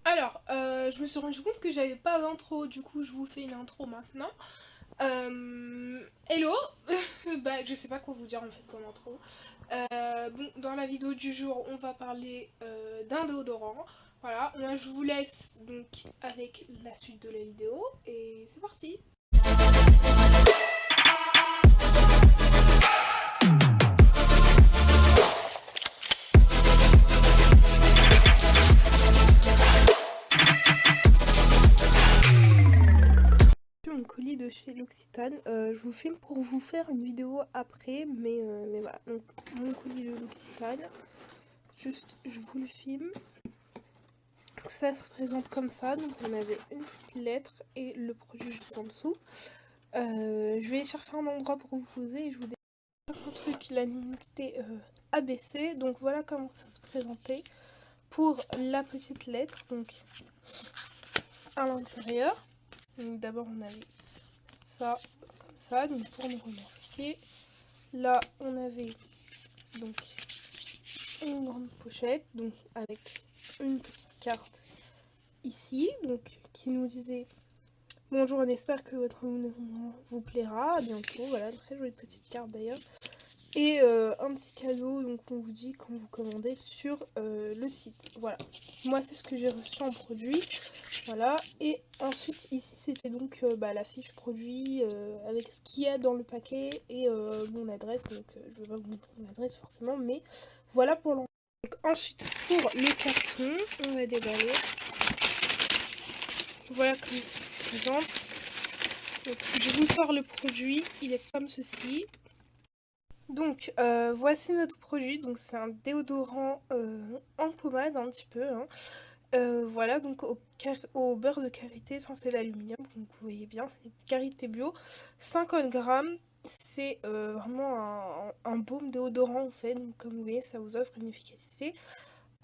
Alors, je me suis rendu compte que j'avais pas d'intro, du coup je vous fais une intro maintenant. Hello. Bah je sais pas quoi vous dire en fait comme intro. Bon, dans la vidéo du jour, on va parler d'un déodorant. Voilà, moi je vous laisse donc avec la suite de la vidéo et c'est parti. Mon colis de chez L'Occitane. Je vous filme pour vous faire une vidéo après, mais voilà. Donc, mon colis de L'Occitane. Juste, je vous le filme. Donc, ça se présente comme ça. Donc, on avait une petite lettre et le produit juste en dessous. Je vais chercher un endroit pour vous poser et je vous dis un truc, la luminosité abaissée. Donc, voilà comment ça se présentait pour la petite lettre. Donc, à l'intérieur. Donc, d'abord, on avait ça comme ça, donc pour nous remercier. Là on avait donc une grande pochette, donc avec une petite carte ici, donc qui nous disait bonjour, on espère que votre abonnement vous plaira, à bientôt. Voilà, une très jolie petite carte d'ailleurs. Et un petit cadeau, donc on vous dit quand vous commandez sur le site. Voilà, moi c'est ce que j'ai reçu en produit. Voilà, et ensuite ici c'était donc la fiche produit avec ce qu'il y a dans le paquet et mon adresse. Donc je vais pas vous montrer mon adresse forcément, mais voilà pour l'envoi. Donc ensuite pour le carton, on va déballer. Voilà comme il se présente. Donc, je vous sors le produit, il est comme ceci. Donc voici notre produit, donc c'est un déodorant en pommade un petit peu, hein. Voilà, donc au beurre de karité sans sel aluminium, donc vous voyez bien, c'est karité bio, 50 grammes, c'est vraiment un baume déodorant en fait, donc comme vous voyez, ça vous offre une efficacité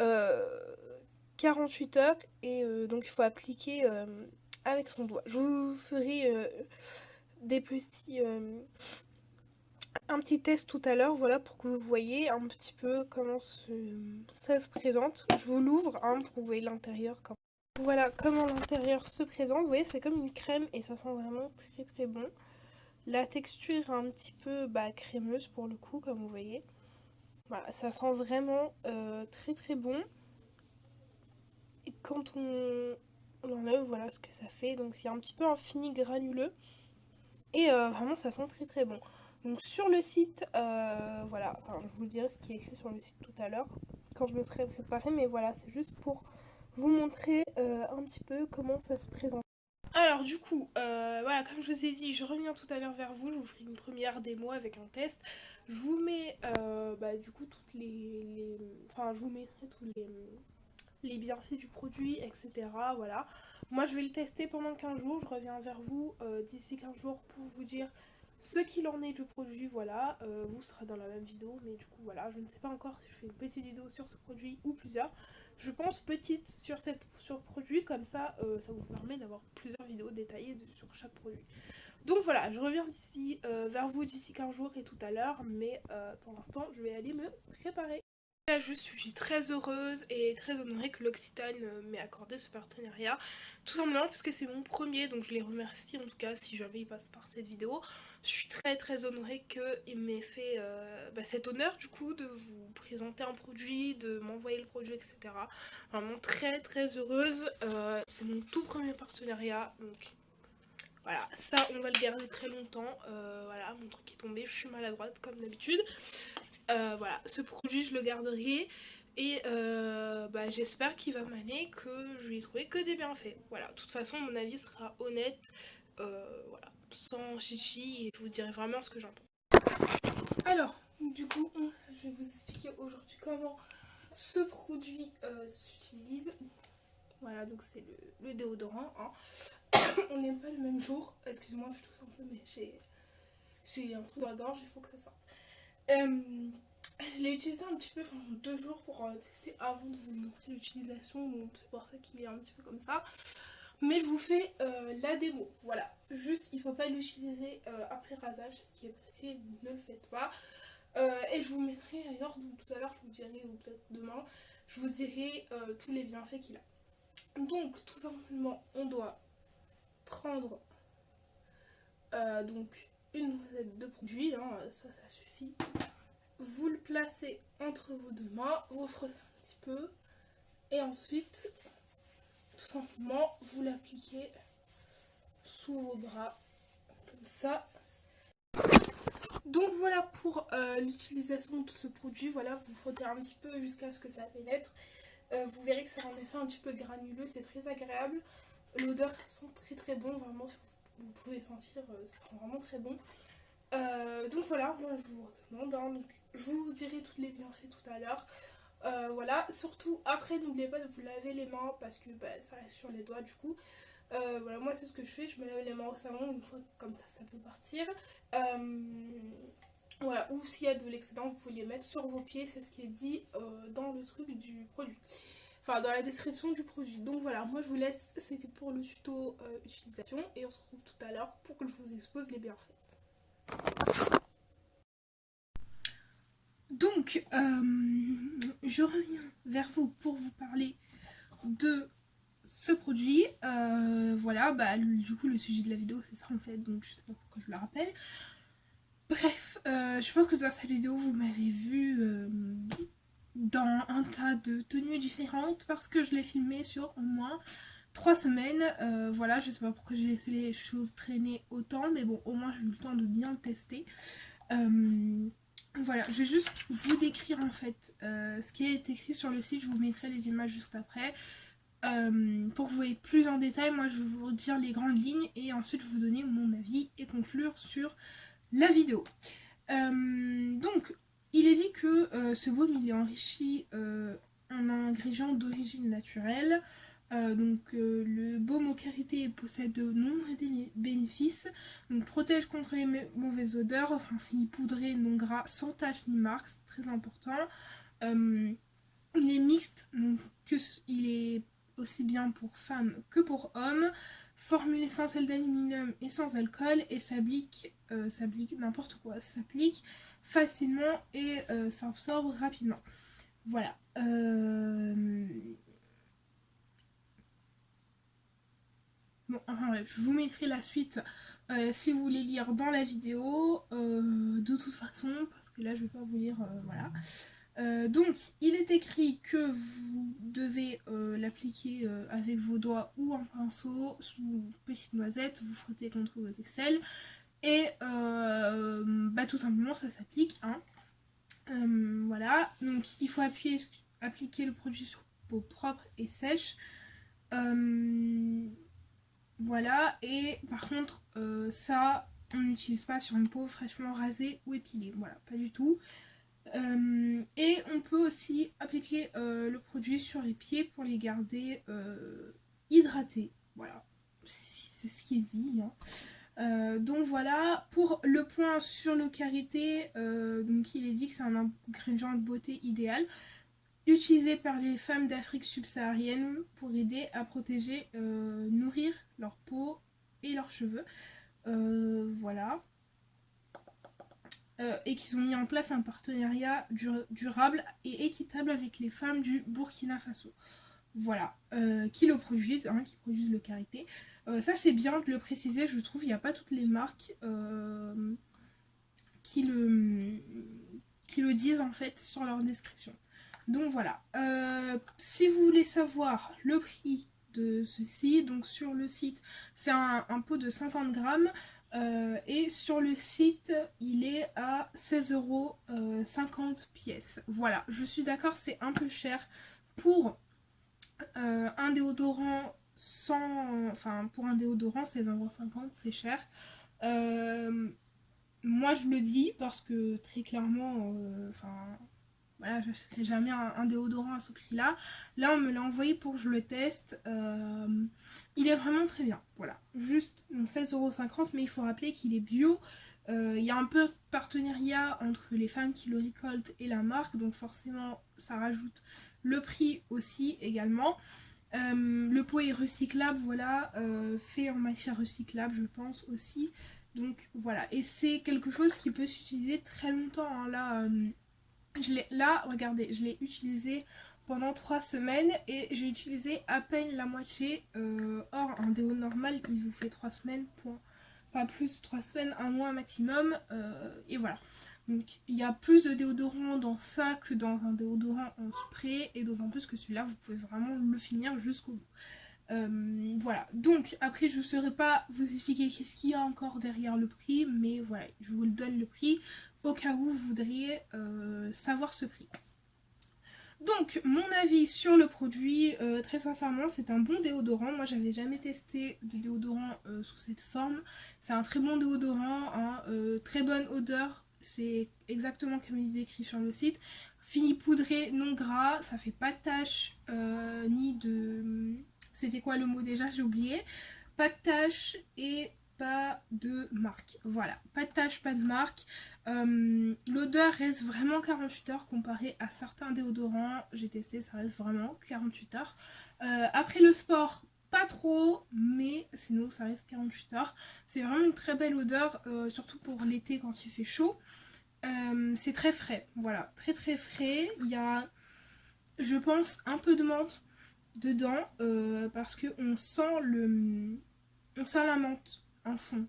euh, 48 heures, et donc il faut appliquer avec son doigt. Je vous ferai des petits un petit test tout à l'heure, voilà, pour que vous voyez un petit peu comment ça se présente. Je vous l'ouvre hein, pour que vous voyez l'intérieur. Voilà comment l'intérieur se présente. Vous voyez, c'est comme une crème et ça sent vraiment très très bon. La texture est un petit peu crémeuse pour le coup, comme vous voyez. Voilà, ça sent vraiment très très bon. Et quand on enlève, voilà ce que ça fait. Donc c'est un petit peu un fini granuleux. Et vraiment, ça sent très très bon. Donc sur le site, voilà, enfin, je vous dirai ce qui est écrit sur le site tout à l'heure, quand je me serai préparée, mais voilà, c'est juste pour vous montrer un petit peu comment ça se présente. Alors du coup, voilà, comme je vous ai dit, je reviens tout à l'heure vers vous, je vous ferai une première démo avec un test. Je vous mets du coup toutes enfin je vous mettrai tous les bienfaits du produit, etc. Voilà. Moi je vais le tester pendant 15 jours, je reviens vers vous d'ici 15 jours pour vous dire ce qu'il en est du produit, voilà. Vous serez dans la même vidéo, mais du coup voilà, je ne sais pas encore si je fais une petite vidéo sur ce produit ou plusieurs. Je pense petite sur produit, comme ça, ça vous permet d'avoir plusieurs vidéos détaillées sur chaque produit. Donc voilà, je reviens d'ici vers vous d'ici 15 jours et tout à l'heure, mais pour l'instant, je vais aller me préparer. Là, je suis très heureuse et très honorée que l'Occitane m'ait accordé ce partenariat. Tout simplement parce que c'est mon premier, donc je les remercie en tout cas si jamais il passe par cette vidéo. Je suis très très honorée qu'il m'ait fait cet honneur du coup de vous présenter un produit, de m'envoyer le produit, etc. Vraiment très très heureuse. C'est mon tout premier partenariat, donc voilà, ça on va le garder très longtemps. Voilà, mon truc est tombé, je suis maladroite comme d'habitude. Voilà, ce produit je le garderai et j'espère qu'il va m'aller, que je lui ai trouvé que des bienfaits. Voilà, de toute façon mon avis sera honnête, voilà, sans chichi, et je vous dirai vraiment ce que j'en pense. Alors, du coup, je vais vous expliquer aujourd'hui comment ce produit s'utilise. Voilà, donc c'est le déodorant, hein. On n'est pas le même jour, excusez-moi je tousse un peu mais j'ai un trou dans la gorge, il faut que ça sorte. Je l'ai utilisé un petit peu pendant 2 jours pour tester avant de vous montrer l'utilisation, donc c'est pour ça qu'il est un petit peu comme ça. Mais je vous fais la démo, voilà. Juste, il ne faut pas l'utiliser après rasage, ce qui est précisé, ne le faites pas. Et je vous mettrai ailleurs, donc tout à l'heure je vous dirai, ou peut-être demain, je vous dirai tous les bienfaits qu'il a. Donc tout simplement on doit prendre donc une noisette de produit, hein, ça suffit. Vous le placez entre vos deux mains, vous frottez un petit peu et ensuite tout simplement vous l'appliquez sous vos bras comme ça. Donc voilà pour l'utilisation de ce produit. Voilà, vous frottez un petit peu jusqu'à ce que ça pénètre. Vous verrez que ça a un effet un petit peu granuleux, c'est très agréable. L'odeur sent très très bon, vraiment si vous pouvez sentir, ça sent vraiment très bon. Donc voilà, moi je vous recommande, hein, donc, je vous dirai tous les bienfaits tout à l'heure. Voilà, surtout après n'oubliez pas de vous laver les mains parce que bah, ça reste sur les doigts du coup. Voilà, moi c'est ce que je fais, je me lave les mains au savon une fois comme ça peut partir. Voilà, ou s'il y a de l'excédent, vous pouvez les mettre sur vos pieds, c'est ce qui est dit dans le truc du produit. Enfin, dans la description du produit. Donc voilà, moi je vous laisse, c'était pour le tuto utilisation et on se retrouve tout à l'heure pour que je vous expose les bienfaits. Donc, je reviens vers vous pour vous parler de ce produit. Voilà, bah du coup le sujet de la vidéo c'est ça en fait, donc je sais pas pourquoi je le rappelle. Bref, je pense que dans cette vidéo vous m'avez vu dans un tas de tenues différentes parce que je l'ai filmé sur au moins 3 semaines. Voilà, je sais pas pourquoi j'ai laissé les choses traîner autant, mais bon, au moins j'ai eu le temps de bien le tester. Voilà, je vais juste vous décrire en fait ce qui est écrit sur le site, je vous mettrai les images juste après. Pour que vous voyez plus en détail, moi je vais vous dire les grandes lignes et ensuite je vais vous donner mon avis et conclure sur la vidéo. Donc, il est dit que ce baume il est enrichi en ingrédients d'origine naturelle. Le baume aux carités possède de nombreux bénéfices. Donc, protège contre les mauvaises odeurs, enfin, fini poudré, non gras, sans tache ni marque, c'est très important. Il est mixte, donc il est aussi bien pour femmes que pour hommes. Formulé sans sel d'aluminium et sans alcool et s'applique n'importe quoi, s'applique facilement et s'absorbe rapidement. Voilà. Bon, enfin bref, je vous mettrai la suite si vous voulez lire dans la vidéo. De toute façon, parce que là je vais pas vous lire, voilà. Donc, il est écrit que vous devez l'appliquer avec vos doigts ou un pinceau sous une petite noisette, vous frottez contre vos aisselles et bah, tout simplement ça s'applique. Hein. Voilà, donc il faut appliquer le produit sur peau propre et sèche. Voilà, et par contre, ça on n'utilise pas sur une peau fraîchement rasée ou épilée. Voilà, pas du tout. Et on peut aussi appliquer le produit sur les pieds pour les garder hydratés. Voilà, c'est ce qui est dit. Hein. Donc voilà, pour le point sur le karité, donc il est dit que c'est un ingrédient de beauté idéal, utilisé par les femmes d'Afrique subsaharienne pour aider à protéger, nourrir leur peau et leurs cheveux. Voilà. Et qu'ils ont mis en place un partenariat durable et équitable avec les femmes du Burkina Faso. Voilà, qui le produisent, hein, qui produisent le karité. Ça c'est bien de le préciser, je trouve, il n'y a pas toutes les marques qui le disent en fait sur leur description. Donc voilà, si vous voulez savoir le prix de ceci, donc sur le site c'est un pot de 50 grammes et sur le site il est à 16,50 € pièces. Voilà, je suis d'accord, c'est un peu cher pour un déodorant sans... Enfin, pour un déodorant 16,50 € c'est cher. Moi je le dis parce que très clairement, enfin... Voilà, j'achèterai jamais un déodorant à ce prix-là. Là, on me l'a envoyé pour que je le teste. Il est vraiment très bien. Voilà, juste 16,50 €, mais il faut rappeler qu'il est bio. Il y a un peu de partenariat entre les femmes qui le récoltent et la marque, donc forcément, ça rajoute le prix aussi également. Le pot est recyclable, voilà, fait en matière recyclable, je pense aussi. Donc voilà, et c'est quelque chose qui peut s'utiliser très longtemps. Hein. Là, regardez, je l'ai utilisé pendant 3 semaines et j'ai utilisé à peine la moitié. Or, un déo normal, il vous fait 3 semaines, point. Pas plus, 3 semaines, un mois maximum. Et voilà. Donc, il y a plus de déodorant dans ça que dans un déodorant en spray. Et d'autant plus que celui-là, vous pouvez vraiment le finir jusqu'au bout. Voilà, donc après je ne saurais pas vous expliquer qu'est-ce qu'il y a encore derrière le prix, mais voilà, je vous le donne le prix au cas où vous voudriez savoir ce prix. Donc mon avis sur le produit, très sincèrement c'est un bon déodorant. Moi j'avais jamais testé de déodorant sous cette forme. C'est un très bon déodorant, hein, très bonne odeur. C'est exactement comme il est écrit sur le site. Fini poudré, non gras, ça fait pas de taches ni de... C'était quoi le mot déjà? J'ai oublié. Pas de taches et pas de marque. Voilà, pas de taches, pas de marque. L'odeur reste vraiment 48 heures comparé à certains déodorants. J'ai testé, ça reste vraiment 48 heures. Après le sport, pas trop, mais sinon ça reste 48 heures. C'est vraiment une très belle odeur, surtout pour l'été quand il fait chaud. C'est très frais, voilà, très très frais. Il y a, je pense, un peu de menthe dedans parce que on sent la menthe en fond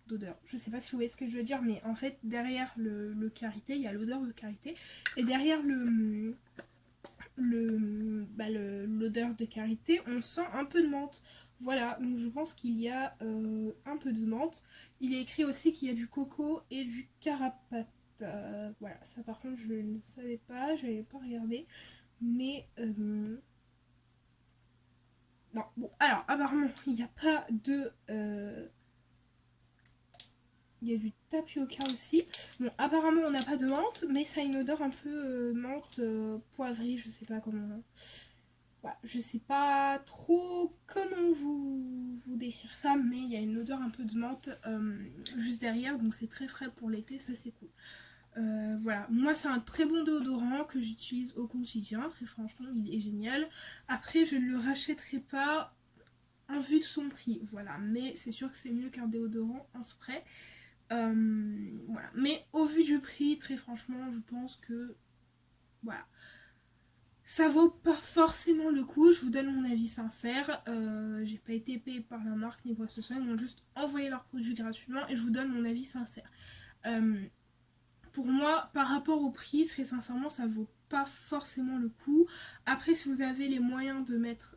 d'odeur. Je sais pas si vous voyez ce que je veux dire, mais en fait derrière le karité, il y a l'odeur de karité et derrière l'odeur de karité, on sent un peu de menthe. Voilà, donc je pense qu'il y a un peu de menthe. Il est écrit aussi qu'il y a du coco et du carapate. Voilà, ça par contre je ne savais pas, je n'avais pas regardé. Mais non, bon, alors apparemment il n'y a pas de... il y a du tapioca aussi. Bon, apparemment on n'a pas de menthe, mais ça a une odeur un peu menthe poivrée, je sais pas comment... Voilà, je sais pas trop comment vous décrire ça, mais il y a une odeur un peu de menthe juste derrière, donc c'est très frais pour l'été, ça c'est cool. Voilà, moi c'est un très bon déodorant que j'utilise au quotidien, très franchement il est génial. Après je ne le rachèterai pas en vue de son prix, voilà, mais c'est sûr que c'est mieux qu'un déodorant en spray. Voilà, mais au vu du prix, très franchement je pense que voilà, ça vaut pas forcément le coup, je vous donne mon avis sincère. J'ai pas été payée par la marque ni quoi que ce soit, ils m'ont juste envoyé leurs produits gratuitement et je vous donne mon avis sincère. Euh, pour moi, par rapport au prix, très sincèrement, ça vaut pas forcément le coup. Après, si vous avez les moyens de mettre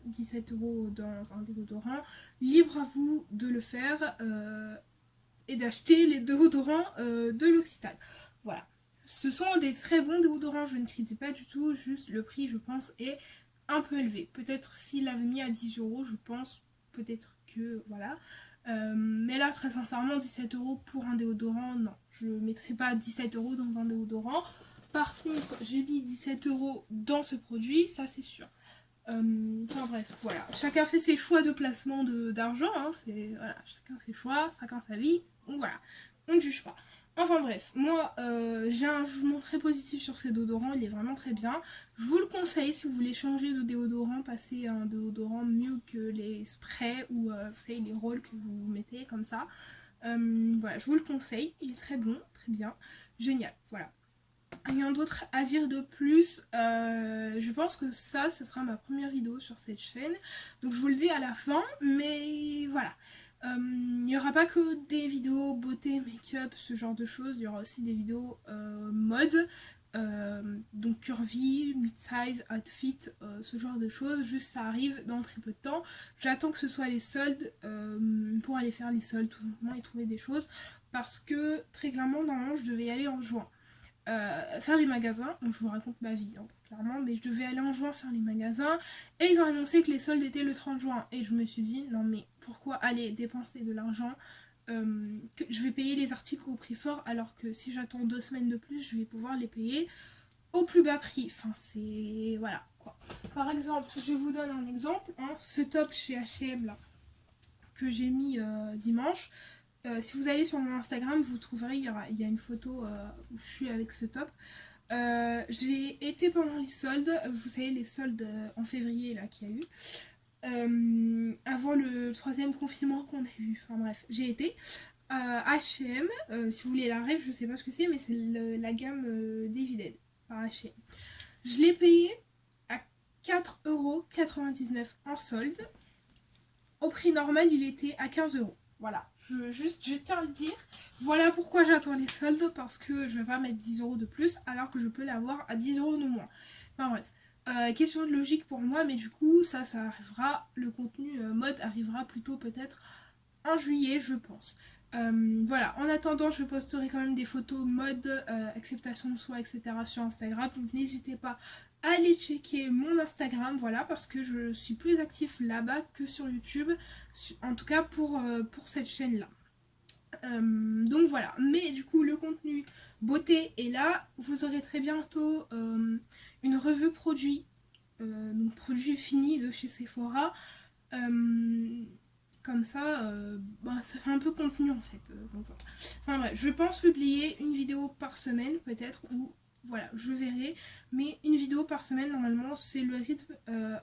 17 € dans un déodorant, libre à vous de le faire et d'acheter les déodorants de l'Occitane. Voilà. Ce sont des très bons déodorants, je ne critique pas du tout, juste le prix, je pense, est un peu élevé. Peut-être s'il l'avait mis à 10 €, je pense, peut-être que, voilà. Mais là, très sincèrement, 17 € pour un déodorant, non. Je ne mettrai pas 17 € dans un déodorant. Par contre, j'ai mis 17 € dans ce produit, ça c'est sûr. Enfin bref, voilà. Chacun fait ses choix de placement d'argent, hein. C'est, voilà, chacun ses choix, chacun sa vie. Donc voilà, on ne juge pas. Enfin bref, moi j'ai un jugement très positif sur ces déodorants, il est vraiment très bien. Je vous le conseille si vous voulez changer de déodorant, passer à un déodorant mieux que les sprays ou vous savez les rolls que vous mettez comme ça. Voilà, je vous le conseille, il est très bon, très bien, génial, voilà. Rien d'autre à dire de plus. Je pense que ça, ce sera ma première vidéo sur cette chaîne. Donc je vous le dis à la fin, mais voilà. Il n'y aura pas que des vidéos beauté, make-up, ce genre de choses. Il y aura aussi des vidéos mode. Donc curvy, mid-size, outfit, ce genre de choses. Juste ça arrive dans très peu de temps. J'attends que ce soit les soldes pour aller faire les soldes tout simplement et trouver des choses. Parce que très clairement, normalement, je devais y aller en juin. Faire les magasins, donc je vous raconte ma vie hein, clairement, mais je devais aller en juin faire les magasins et ils ont annoncé que les soldes étaient le 30 juin et je me suis dit non mais pourquoi aller dépenser de l'argent que je vais payer les articles au prix fort alors que si j'attends 2 semaines de plus je vais pouvoir les payer au plus bas prix, enfin c'est voilà quoi. Par exemple, je vous donne un exemple, hein, ce top chez H&M là que j'ai mis dimanche. Si vous allez sur mon Instagram, vous trouverez, il y a une photo où je suis avec ce top. J'ai été pendant les soldes, vous savez les soldes en février là qu'il y a eu. Avant le 3e confinement qu'on a eu, enfin bref, j'ai été H&M, si vous voulez la rêve, je sais pas ce que c'est, mais c'est la gamme David par H&M. Je l'ai payé 4,99 € en solde. Au prix normal, il était à 15 €. Voilà, je tiens à le dire. Voilà pourquoi j'attends les soldes, parce que je vais pas mettre 10 € de plus alors que je peux l'avoir à 10 € de moins. Enfin bref, question de logique pour moi, mais du coup, ça arrivera. Le contenu mode arrivera plutôt peut-être en juillet, je pense. Voilà, en attendant, je posterai quand même des photos mode, acceptation de soi, etc. sur Instagram. Donc n'hésitez pas à aller checker mon Instagram, voilà, parce que je suis plus actif là-bas que sur YouTube, en tout cas pour cette chaîne-là. Donc voilà, mais du coup le contenu beauté est là. Vous aurez très bientôt une revue produit, donc produit fini de chez Sephora. Comme ça, ça fait un peu contenu en fait. Donc voilà. Enfin bref, je pense publier une vidéo par semaine peut-être, ou voilà, je verrai. Mais une vidéo par semaine, normalement, c'est le rythme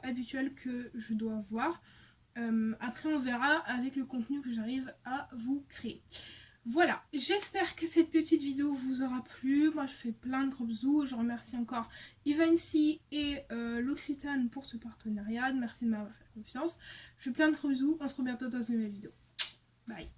habituel que je dois avoir. Après, on verra avec le contenu que j'arrive à vous créer. Voilà, j'espère que cette petite vidéo vous aura plu. Moi, je fais plein de gros bisous. Je remercie encore Ivancy et l'Occitane pour ce partenariat. Merci de m'avoir fait confiance. Je fais plein de gros bisous. On se retrouve bientôt dans une nouvelle vidéo. Bye.